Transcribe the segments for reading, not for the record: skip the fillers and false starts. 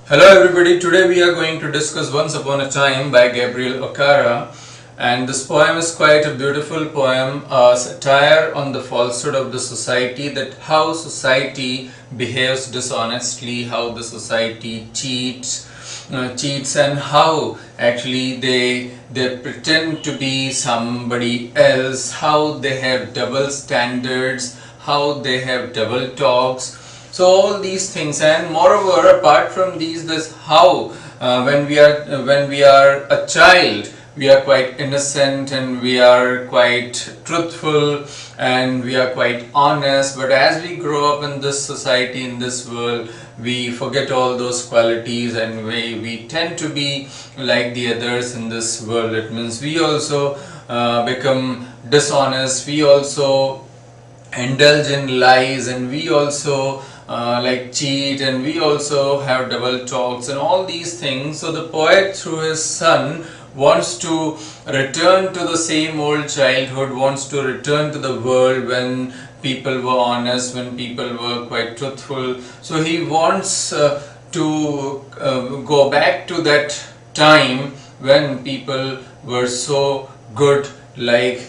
Hello everybody, today we are going to discuss Once Upon a Time by Gabriel Okara, and this poem is quite a beautiful poem, a satire on the falsehood of the society, that how society behaves dishonestly, how the society cheats and how actually they pretend to be somebody else, how they have double standards, how they have double talks. So all these things, and moreover apart from these, this how when we are a child we are quite innocent and we are quite truthful and we are quite honest, but as we grow up in this society, in this world, we forget all those qualities and we tend to be like the others in this world. It means we also become dishonest, we also indulge in lies, and we also like cheat, and we also have double talks and all these things. So the poet through his son wants to return to the same old childhood, wants to return to the world when people were honest, when people were quite truthful. So he wants to go back to that time when people were so good, like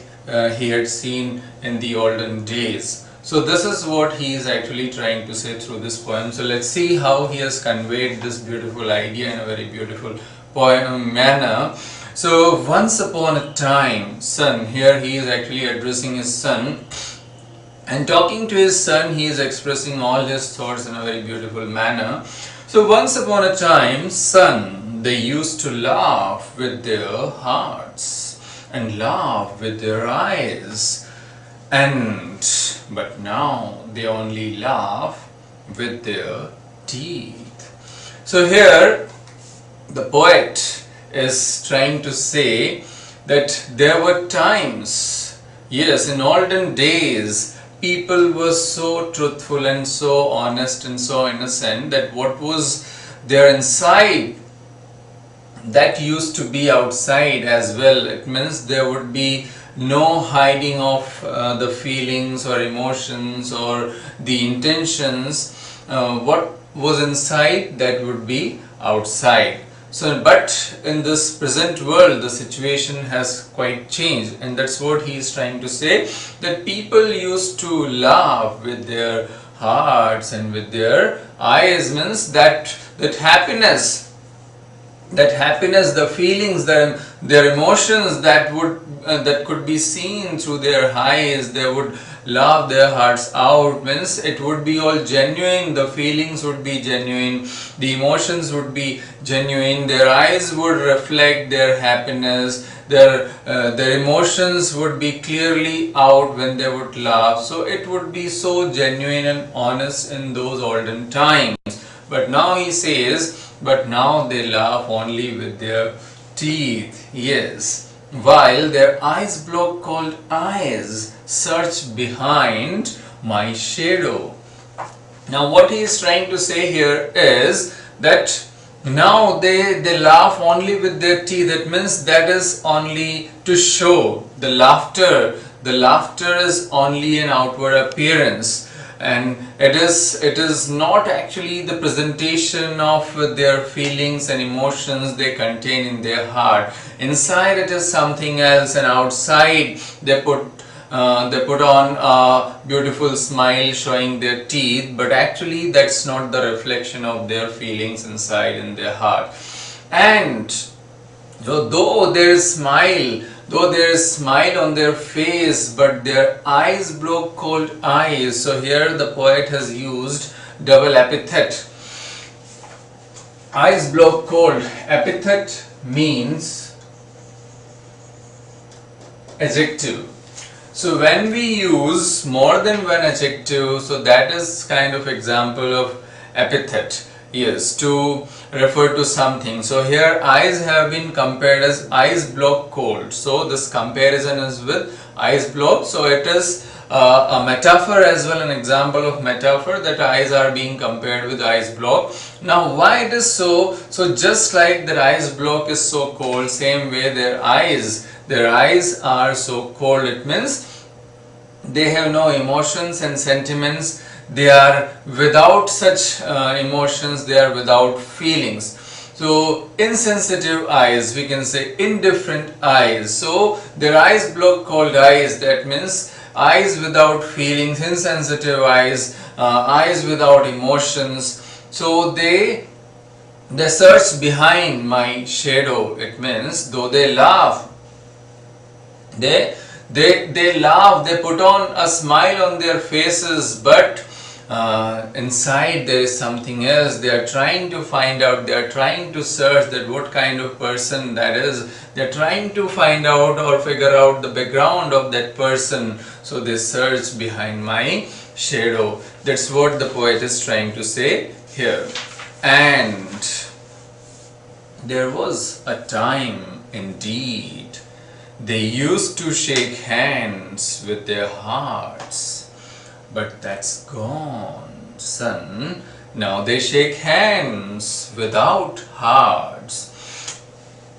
he had seen in the olden days. So this is what he is actually trying to say through this poem. So let's see how he has conveyed this beautiful idea in a very beautiful poem manner. So once upon a time, son, here he is actually addressing his son, and talking to his son he is expressing all his thoughts in a very beautiful manner. So once upon a time, son, they used to laugh with their hearts and laugh with their eyes, but now they only laugh with their teeth. So here the poet is trying to say that there were times, yes, in olden days, people were so truthful and so honest and so innocent that what was there inside, that used to be outside as well. It means there would be no hiding of the feelings or emotions or the intentions. What was inside, that would be outside. So but in this present world the situation has quite changed, and that's what he is trying to say, that people used to laugh with their hearts and with their eyes. Means that happiness, the feelings, their emotions that could be seen through their eyes, they would laugh their hearts out. Means it would be all genuine, the feelings would be genuine, the emotions would be genuine, their eyes would reflect their happiness, their emotions would be clearly out when they would laugh. So it would be so genuine and honest in those olden times. But now he says, but now they laugh only with their teeth, yes, while their eyes block called eyes search behind my shadow. Now what he is trying to say here is that now they laugh only with their teeth. That means that is only to show the laughter. The laughter is only an outward appearance, and it is not actually the presentation of their feelings and emotions they contain in their heart. Inside it is something else, and outside they put on a beautiful smile showing their teeth, but actually that's not the reflection of their feelings inside in their heart. And though there is smile on their face, but their eyes blow cold eyes. So here the poet has used double epithet. Eyes blow cold. Epithet means adjective. So when we use more than one adjective, so that is kind of example of epithet. Yes, to refer to something. So here eyes have been compared as eyes block cold. So this comparison is with eyes block. So it is a metaphor as well, an example of metaphor, that eyes are being compared with eyes block. Now why it is so? So just like that eyes block is so cold, same way their eyes are so cold. It means they have no emotions and sentiments, they are without such emotions, they are without feelings. So insensitive eyes, we can say indifferent eyes. So their eyes block called eyes, that means eyes without feelings, insensitive eyes, eyes without emotions. So they search behind my shadow. It means though they laugh, they laugh, they put on a smile on their faces, but inside there is something else. They are trying to find out, they are trying to search that what kind of person that is. They are trying to find out or figure out the background of that person. So they search behind my shadow. That's what the poet is trying to say here. And there was a time indeed they used to shake hands with their hearts, but that's gone, son. Now they shake hands without hearts,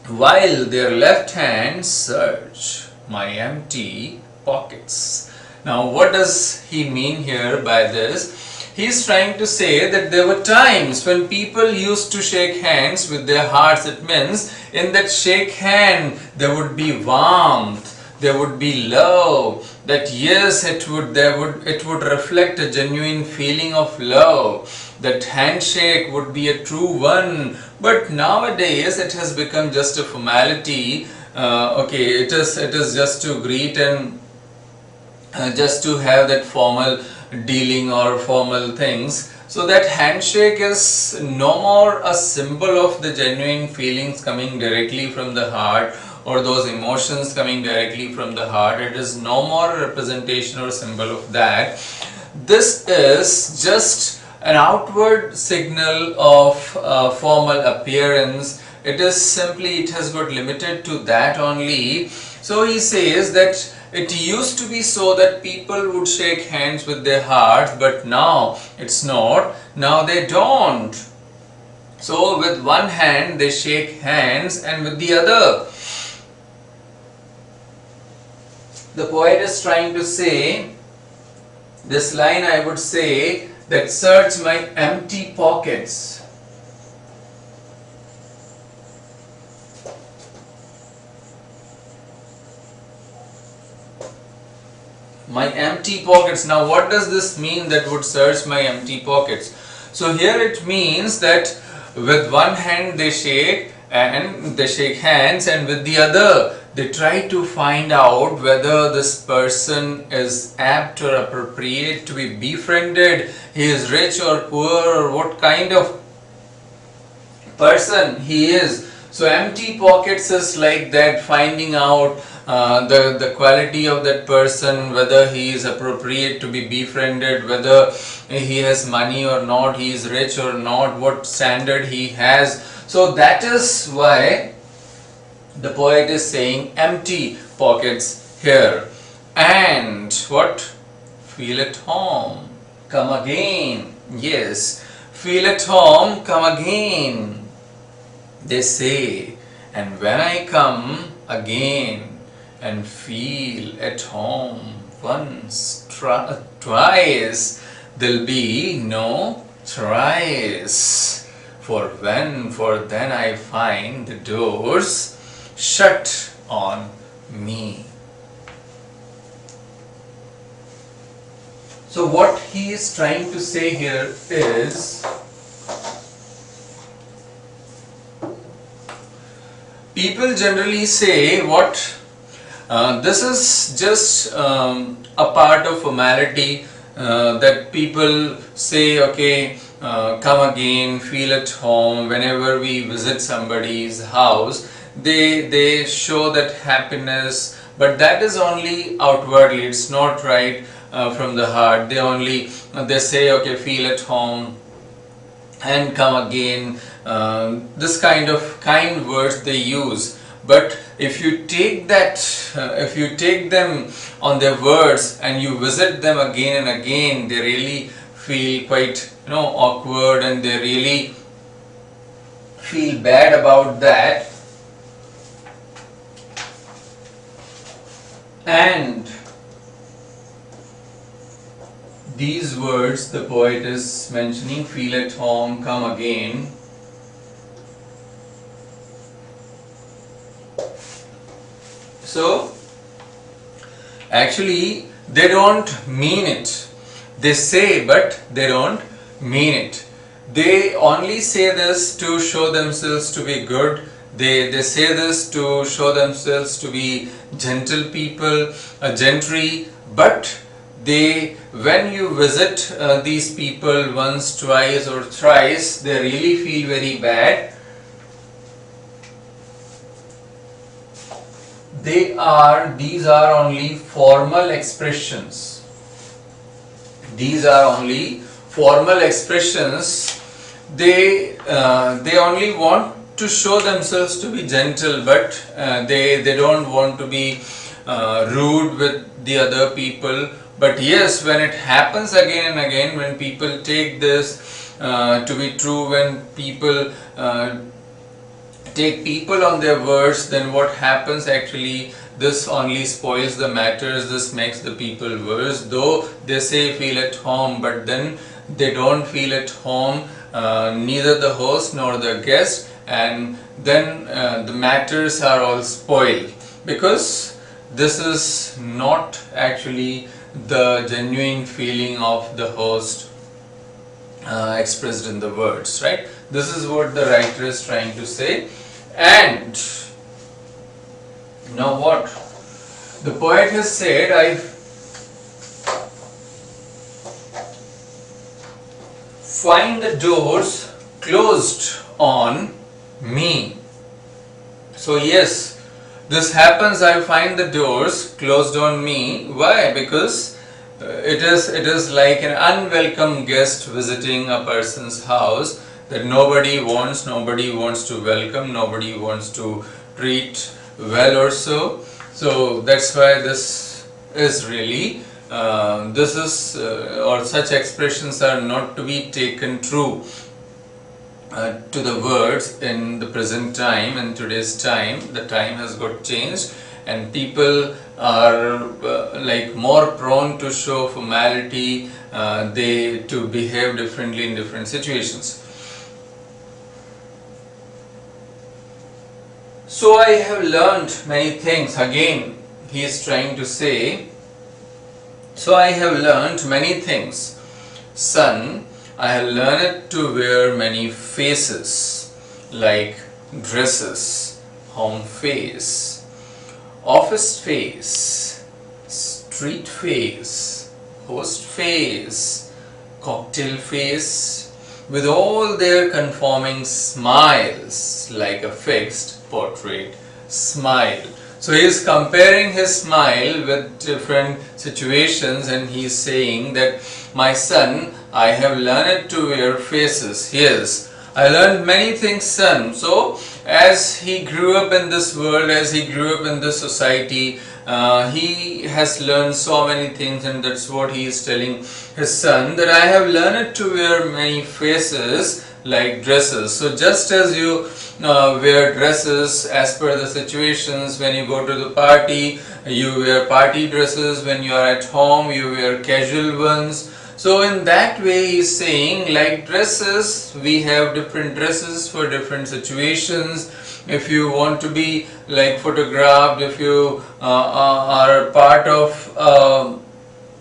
while their left hands search my empty pockets. Now what does he mean here by this? He's trying to say that there were times when people used to shake hands with their hearts. It means in that shake hand there would be warmth, there would be love, that yes, it would reflect a genuine feeling of love. That handshake would be a true one. But nowadays it has become just a formality. It is just to greet and just to have that formal dealing or formal things. So that handshake is no more a symbol of the genuine feelings coming directly from the heart, or those emotions coming directly from the heart. It is no more a representation or symbol of that. This is just an outward signal of formal appearance. It has got limited to that only. So he says that it used to be so that people would shake hands with their hearts, but now it's not. Now they don't. So with one hand they shake hands, and with the other, the poet is trying to say, this line I would say, that search my empty pockets. My empty pockets. Now what does this mean, that would search my empty pockets? So here it means that with one hand they shake hands, and with the other they try to find out whether this person is apt or appropriate to be befriended. He is rich or poor, or what kind of person he is. So empty pockets is like that, finding out the quality of that person, whether he is appropriate to be befriended, whether he has money or not, he is rich or not, what standard he has. So that is why the poet is saying empty pockets here. And what? Feel at home, come again. Yes, feel at home, come again, they say. And when I come again and feel at home once, twice, there'll be no thrice. For then I find the doors shut on me. So what he is trying to say here is, people generally say what? This is just a part of formality, that people say, okay, come again, feel at home. Whenever we visit somebody's house, they show that happiness, but that is only outwardly. It's not right from the heart. They say, okay, feel at home and come again. This kind of kind words they use. But if you take them on their words and you visit them again and again, they really feel quite awkward, and they really feel bad about that. And these words the poet is mentioning, feel at home, come again. So actually they don't mean it. They say but they don't mean it. They only say this to show themselves to be good. They say this to show themselves to be gentle people, gentry, but when you visit these people once, twice or thrice, they really feel very bad. These are only formal expressions. These are only formal expressions. They only want to show themselves to be gentle, but they don't want to be rude with the other people. But yes, when it happens again and again, when people take this to be true, when people take people on their words, then what happens actually, this only spoils the matters, this makes the people worse. Though they say feel at home, but then they don't feel at home, neither the host nor the guest, and then the matters are all spoiled, because this is not actually the genuine feeling of the host expressed in the words, right? This is what the writer is trying to say. And now what the poet has said, I find the doors closed on me. So yes, this happens, I find the doors closed on me. Why? Because it is like an unwelcome guest visiting a person's house that nobody wants to welcome, nobody wants to treat well or so. So that's why this is really or such expressions are not to be taken true to the words in the present time. In today's time, the time has got changed and people are like more prone to show formality, to behave differently in different situations. So I have learned many things. Again, he is trying to say, so I have learned many things. Son, I have learned to wear many faces, like dresses, home face, office face, street face, host face, cocktail face, with all their conforming smiles, like a fixed portrait smile. So he is comparing his smile with different situations, and he is saying that, my son, I have learned to wear faces. Yes, I learned many things, son. So as he grew up in this world, as he grew up in this society, he has learned so many things, and that's what he is telling his son, that I have learned to wear many faces like dresses. So just as you wear dresses as per the situations, when you go to the party, you wear party dresses, when you are at home, you wear casual ones. So in that way he is saying, like dresses, we have different dresses for different situations. If you want to be like photographed, if you are part of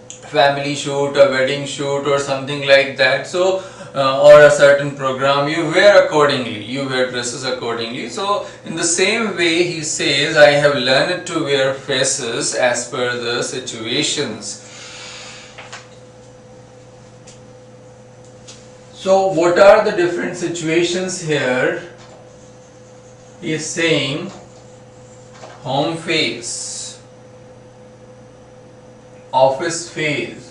family shoot, a wedding shoot or something like that, so or a certain program, you wear accordingly, you wear dresses accordingly. So in the same way he says, I have learned to wear faces as per the situations. So what are the different situations here? He is saying home face, office face,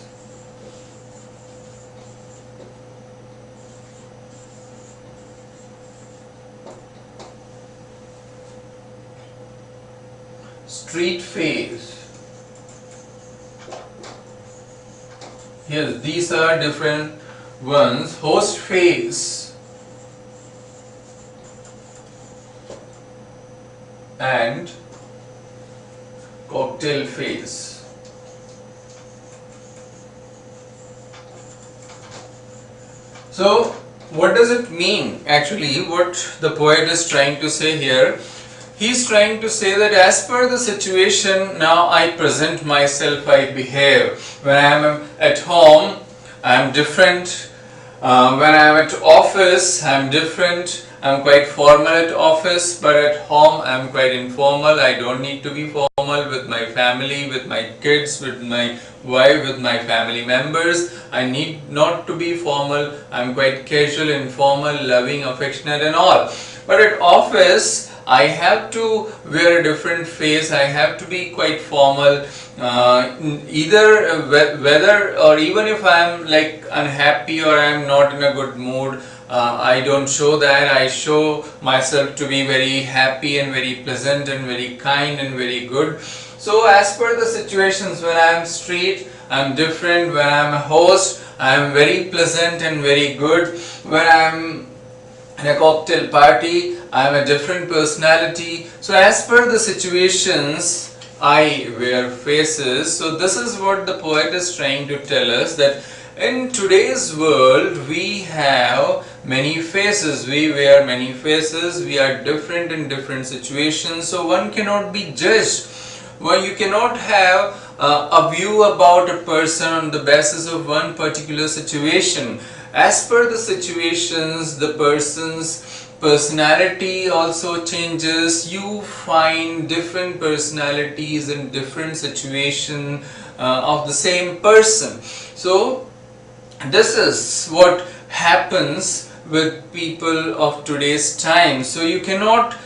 street face. Yes, these are different ones. Host face and cocktail face. So what does it mean? Actually, what the poet is trying to say here, he's trying to say that as per the situation, now I present myself, I behave. When I am at home, I am different. When I am at office, I am different. I am quite formal at office, but at home I am quite informal. I don't need to be formal with my family, with my kids, with my wife, with my family members. I need not to be formal. I am quite casual, informal, loving, affectionate and all. But at office, I have to wear a different face. I have to be quite formal. Either whether or even if I am like unhappy or I am not in a good mood, I don't show that. I show myself to be very happy and very pleasant and very kind and very good. So as per the situations, when I am street, I am different. When I am a host, I am very pleasant and very good. When I am in a cocktail party, I am a different personality. So as per the situations, I wear faces. So this is what the poet is trying to tell us, that in today's world we have many faces, we wear many faces, we are different in different situations, so one cannot be judged. Well, you cannot have a view about a person on the basis of one particular situation. As per the situations, the person's personality also changes. You find different personalities in different situations of the same person. So this is what happens with people of today's time. So you cannot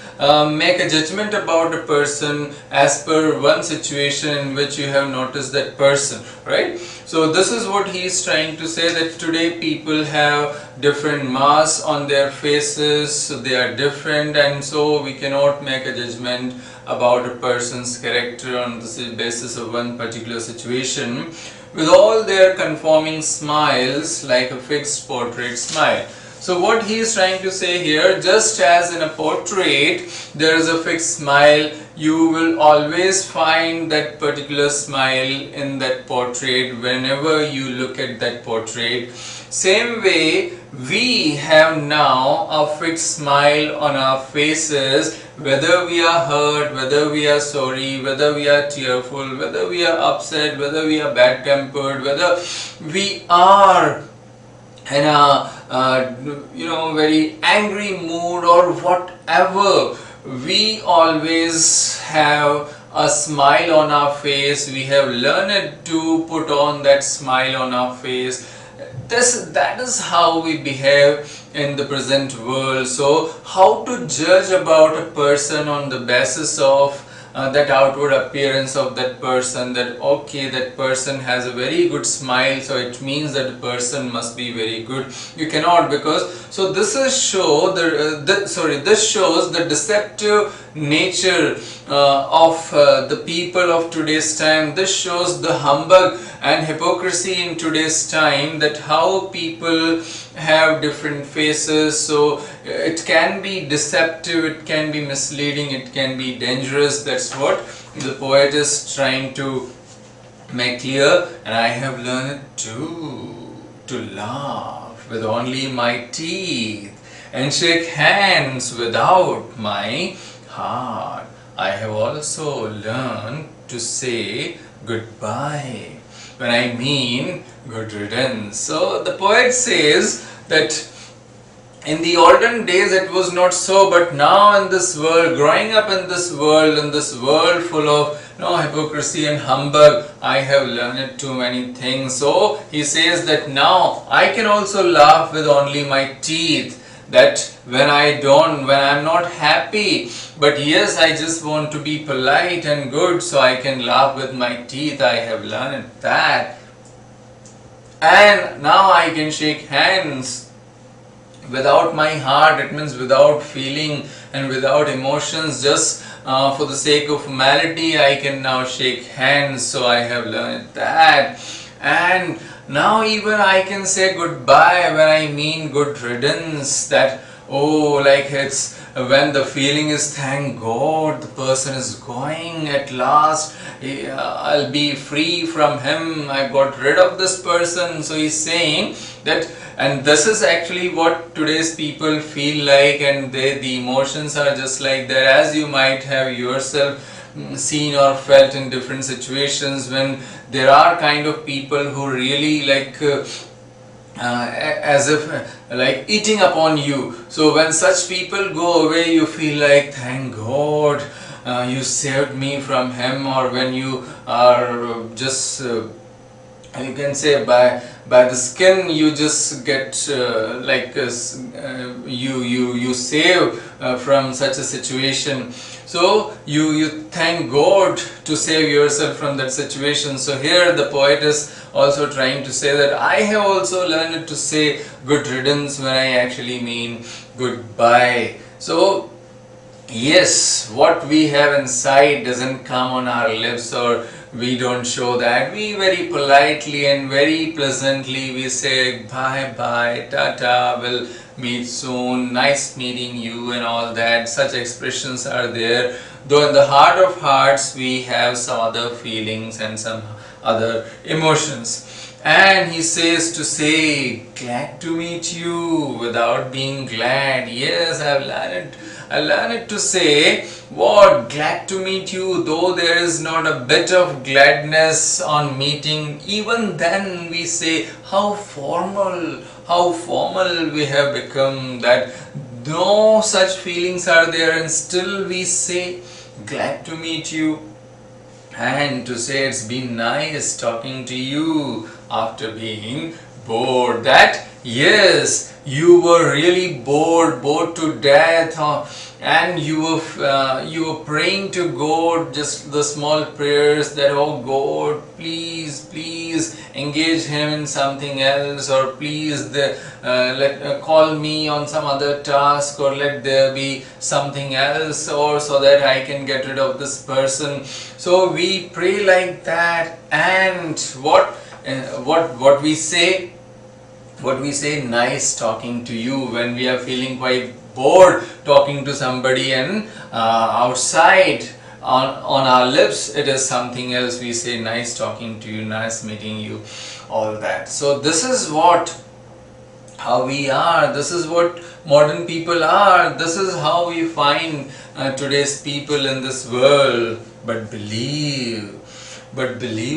make a judgment about a person as per one situation in which you have noticed that person, right? So this is what he is trying to say, that today people have different masks on their faces, so they are different, and so we cannot make a judgment about a person's character on the basis of one particular situation, with all their conforming smiles like a fixed portrait smile. So what he is trying to say here, just as in a portrait there is a fixed smile, you will always find that particular smile in that portrait whenever you look at that portrait. Same way, we have now a fixed smile on our faces, whether we are hurt, whether we are sorry, whether we are tearful, whether we are upset, whether we are bad tempered, whether we are in a very angry mood or whatever, we always have a smile on our face. We have learned to put on that smile on our face. That is how we behave in the present world. So how to judge about a person on the basis of that outward appearance of that person, that okay, that person has a very good smile, so it means that the person must be very good. You cannot, because so this is this shows the deceptive nature of the people of today's time. This shows the humbug and hypocrisy in today's time, that how people have different faces. So it can be deceptive, it can be misleading, it can be dangerous. That's what the poet is trying to make clear. And I have learned to laugh with only my teeth and shake hands without my heart. I have also learned to say goodbye when I mean good riddance. So the poet says that in the olden days it was not so, but now in this world, growing up in this world full of hypocrisy and humbug, I have learned too many things. So he says that now I can also laugh with only my teeth. That when I'm not happy, but yes, I just want to be polite and good, so I can laugh with my teeth. I have learned that. And now I can shake hands without my heart. It means without feeling and without emotions, just for the sake of formality, I can now shake hands. So I have learned that. And now even I can say goodbye when I mean good riddance. That oh, like it's when the feeling is, thank God the person is going at last, I'll be free from him, I got rid of this person. So he's saying that, and this is actually what today's people feel like, and the emotions are just like that, as you might have yourself seen or felt in different situations when there are kind of people who really like as if like eating upon you. So when such people go away, you feel like, thank God you saved me from him. Or when you are just you can say by the skin, you just get you save from such a situation. So you thank God to save yourself from that situation. So here the poet is also trying to say that I have also learned to say good riddance when I actually mean goodbye. So yes, what we have inside doesn't come on our lips, or we don't show that. We very politely and very pleasantly we say bye bye, tata, we'll meet soon, nice meeting you, and all that. Such expressions are there, though in the heart of hearts we have some other feelings and some other emotions. And he says to say, glad to meet you without being glad. Yes, I learned to say, what, glad to meet you, though there is not a bit of gladness on meeting. Even then we say, how formal we have become, that no such feelings are there, and still we say, glad to meet you. And to say it's been nice talking to you after being bored. That yes, you were really bored to death, and you were praying to God, just the small prayers that, oh God, please engage him in something else, or please call me on some other task, or let there be something else, or so that I can get rid of this person. So we pray like that, and what we say, nice talking to you, when we are feeling quite bored talking to somebody, and outside on our lips it is something else. We say nice talking to you, nice meeting you, all that. So this is how we are, this is what modern people are, this is how we find today's people in this world. But believe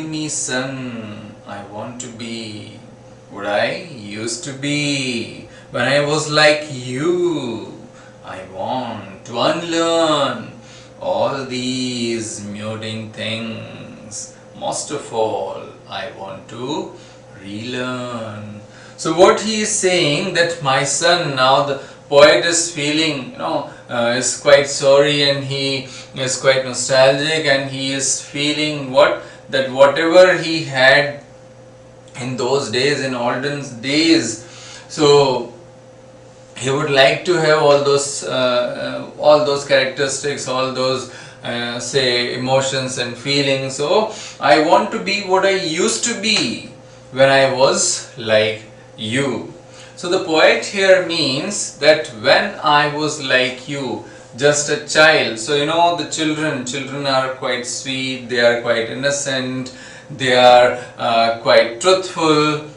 me, son, I want to be what I used to be when I was like you. I want to unlearn all these muting things. Most of all, I want to relearn. So what he is saying, that my son, now the poet is feeling, is quite sorry, and he is quite nostalgic, and he is feeling that whatever he had in those days, in olden days, so he would like to have all those characteristics, all those say emotions and feelings. So I want to be what I used to be when I was like you. So the poet here means that when I was like you, just a child. So the children are quite sweet, they are quite innocent, they are quite truthful.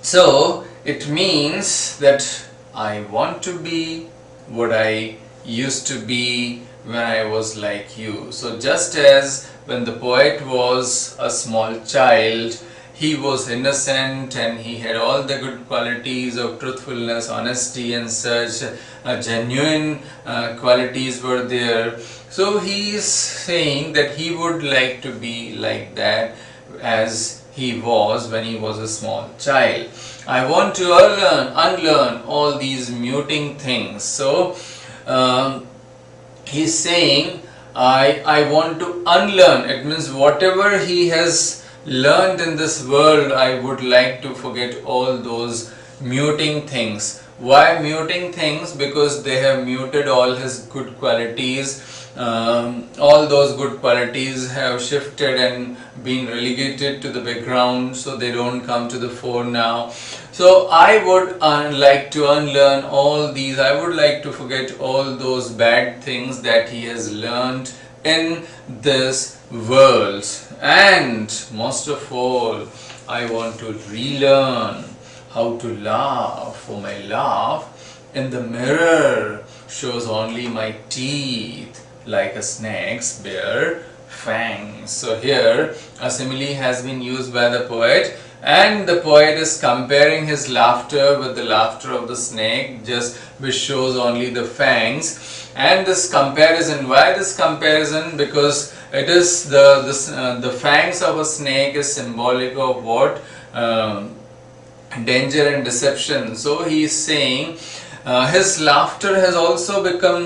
So it means that I want to be what I used to be when I was like you. So just as when the poet was a small child, he was innocent and he had all the good qualities of truthfulness, honesty, and such genuine qualities were there. So he is saying that he would like to be like that as he was when he was a small child. I want to unlearn all these muting things. So he's saying I want to unlearn. It means whatever he has learned in this world, I would like to forget all those muting things. Why muting things? Because they have muted all his good qualities. All those good qualities have shifted and been relegated to the background, so they don't come to the fore now. So I would like to unlearn all these. I would like to forget all those bad things that he has learned in this world. And most of all, I want to relearn how to laugh. For my laugh in the mirror shows only my teeth, like a snake's bare fangs. So here a simile has been used by the poet, and the poet is comparing his laughter with the laughter of the snake, just which shows only the fangs. And this comparison, why this comparison? Because it is the fangs of a snake is symbolic of what? Danger and deception. So he is saying his laughter has also become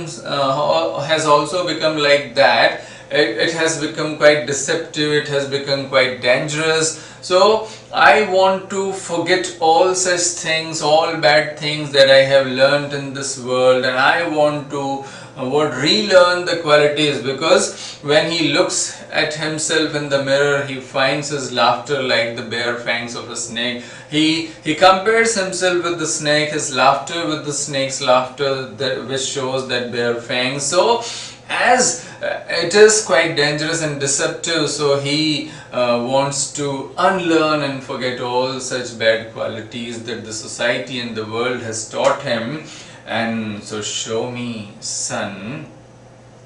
like that. It has become quite deceptive, it has become quite dangerous. So I want to forget all such things, all bad things that I have learned in this world, and I want to relearn the qualities, because when he looks at himself in the mirror, he finds his laughter like the bare fangs of a snake. He compares himself with the snake, his laughter with the snake's laughter, which shows that bare fangs. So as it is quite dangerous and deceptive, so he wants to unlearn and forget all such bad qualities that the society and the world has taught him. And so show me, son,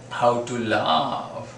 how to laugh.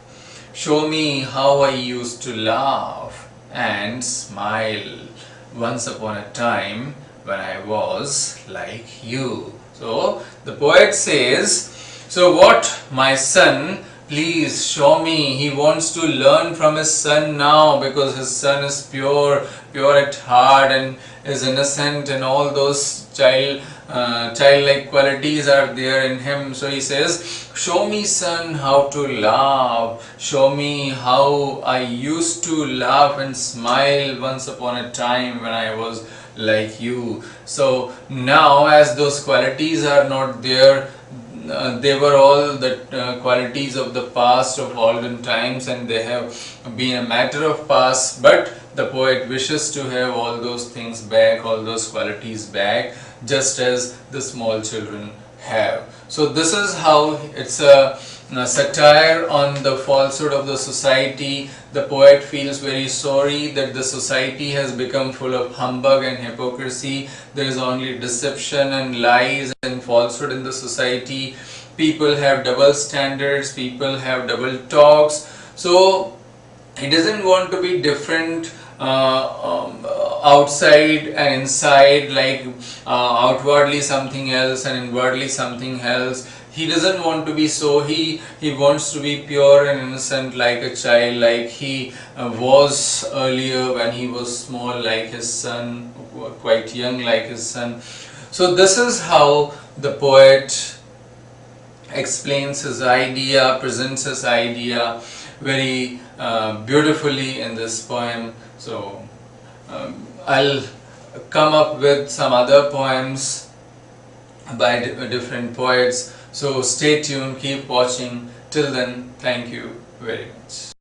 Show me how I used to laugh and smile once upon a time when I was like you. So the poet says, so what, my son, please show me. He wants to learn from his son now, because his son is pure at heart and is innocent, and all those childlike qualities are there in him. So he says, show me, son, how to laugh. Show me how I used to laugh and smile once upon a time when I was like you. So now, as those qualities are not there, they were all the qualities of the past, of olden times, and they have been a matter of past, but the poet wishes to have all those things back, all those qualities back, just as the small children have. So this is how it's a satire on the falsehood of the society. The poet feels very sorry that the society has become full of humbug and hypocrisy. There is only deception and lies and falsehood in the society. People have double standards, people have double talks. So he doesn't want to be different outside and inside, like outwardly something else and inwardly something else. He doesn't want to be so. He wants to be pure and innocent like a child, like he was earlier when he was small, like his son, quite young like his son. So this is how the poet explains his idea, presents his idea very beautifully in this poem. So I'll come up with some other poems by different poets. So stay tuned, keep watching. Till then, thank you very much.